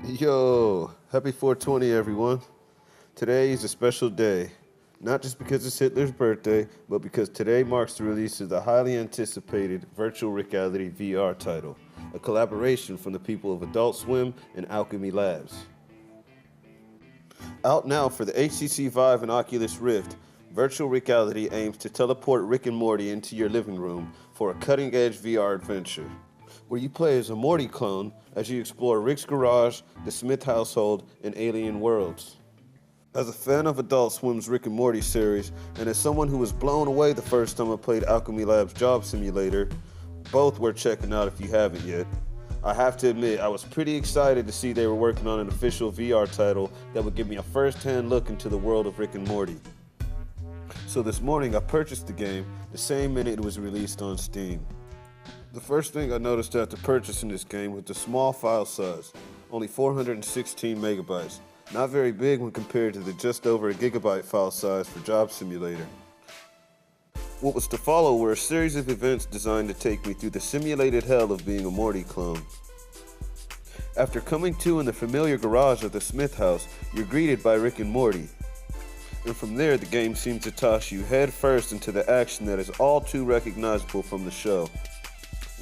Yo, happy 420 everyone. Today is a special day, not just because it's Hitler's birthday, but because today marks the release of the highly anticipated virtual Rick-Ality VR title, a collaboration from the people of Adult Swim and Alchemy Labs. Out now for the HTC Vive and Oculus Rift, virtual Rick-Ality aims to teleport Rick and Morty into your living room for a cutting-edge VR adventure, where you play as a Morty clone as you explore Rick's garage, the Smith household, and alien worlds. As a fan of Adult Swim's Rick and Morty series, and as someone who was blown away the first time I played Alchemy Labs' Job Simulator, both worth checking out if you haven't yet, I have to admit I was pretty excited to see they were working on an official VR title that would give me a first-hand look into the world of Rick and Morty. So this morning I purchased the game the same minute it was released on Steam. The first thing I noticed after purchasing this game was the small file size, only 416 megabytes, not very big when compared to the just over a gigabyte file size for Job Simulator. What was to follow were a series of events designed to take me through the simulated hell of being a Morty clone. After coming to in the familiar garage of the Smith house, you're greeted by Rick and Morty. And from there, the game seems to toss you head first into the action that is all too recognizable from the show,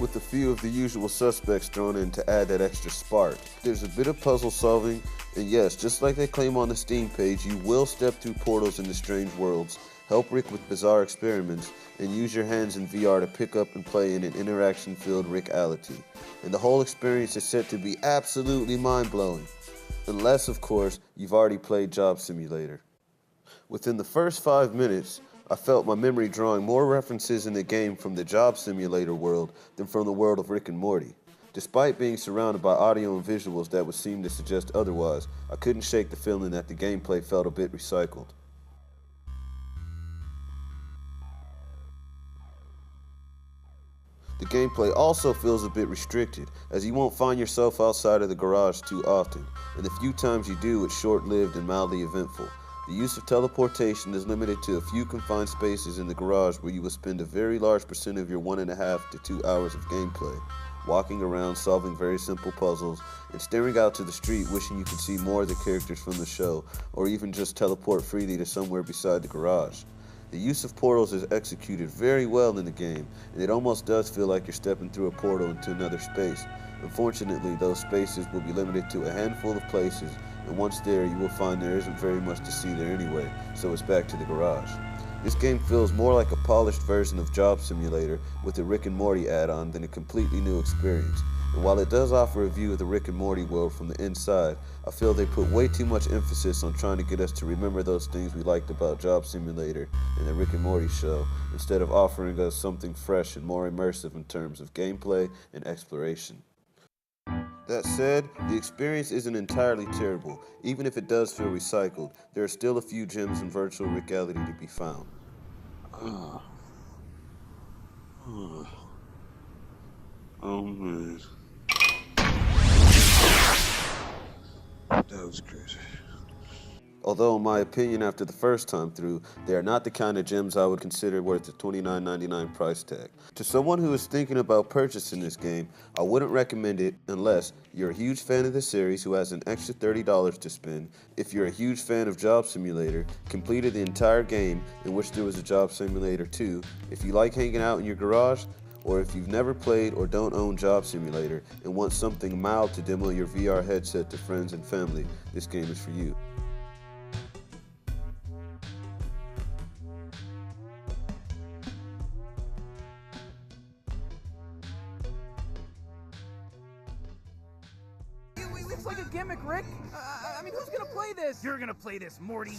with a few of the usual suspects thrown in to add that extra spark. There's a bit of puzzle solving, and yes, just like they claim on the Steam page, you will step through portals into strange worlds, help Rick with bizarre experiments, and use your hands in VR to pick up and play in an interaction-filled Rick-Ality. And the whole experience is set to be absolutely mind-blowing, unless, of course, you've already played Job Simulator. Within the first 5 minutes, I felt my memory drawing more references in the game from the Job Simulator world than from the world of Rick and Morty. Despite being surrounded by audio and visuals that would seem to suggest otherwise, I couldn't shake the feeling that the gameplay felt a bit recycled. The gameplay also feels a bit restricted, as you won't find yourself outside of the garage too often, and the few times you do, it's short-lived and mildly eventful. The use of teleportation is limited to a few confined spaces in the garage where you will spend a very large percent of your 1.5 to 2 hours of gameplay, walking around solving very simple puzzles, and staring out to the street wishing you could see more of the characters from the show, or even just teleport freely to somewhere beside the garage. The use of portals is executed very well in the game, and it almost does feel like you're stepping through a portal into another space. Unfortunately, those spaces will be limited to a handful of places, and once there, you will find there isn't very much to see there anyway, so it's back to the garage. This game feels more like a polished version of Job Simulator with a Rick and Morty add-on than a completely new experience. And while it does offer a view of the Rick and Morty world from the inside, I feel they put way too much emphasis on trying to get us to remember those things we liked about Job Simulator and the Rick and Morty show, instead of offering us something fresh and more immersive in terms of gameplay and exploration. That said, the experience isn't entirely terrible. Even if it does feel recycled, there are still a few gems in virtual Rick-Ality to be found. Oh man. That was crazy. Although in my opinion after the first time through, they are not the kind of gems I would consider worth the $29.99 price tag. To someone who is thinking about purchasing this game, I wouldn't recommend it unless you're a huge fan of the series who has an extra $30 to spend, if you're a huge fan of Job Simulator, completed the entire game and wish there was a Job Simulator 2, if you like hanging out in your garage, or if you've never played or don't own Job Simulator and want something mild to demo your VR headset to friends and family, this game is for you. It's like a gimmick, Rick. I mean, who's gonna play this? You're gonna play this, Morty.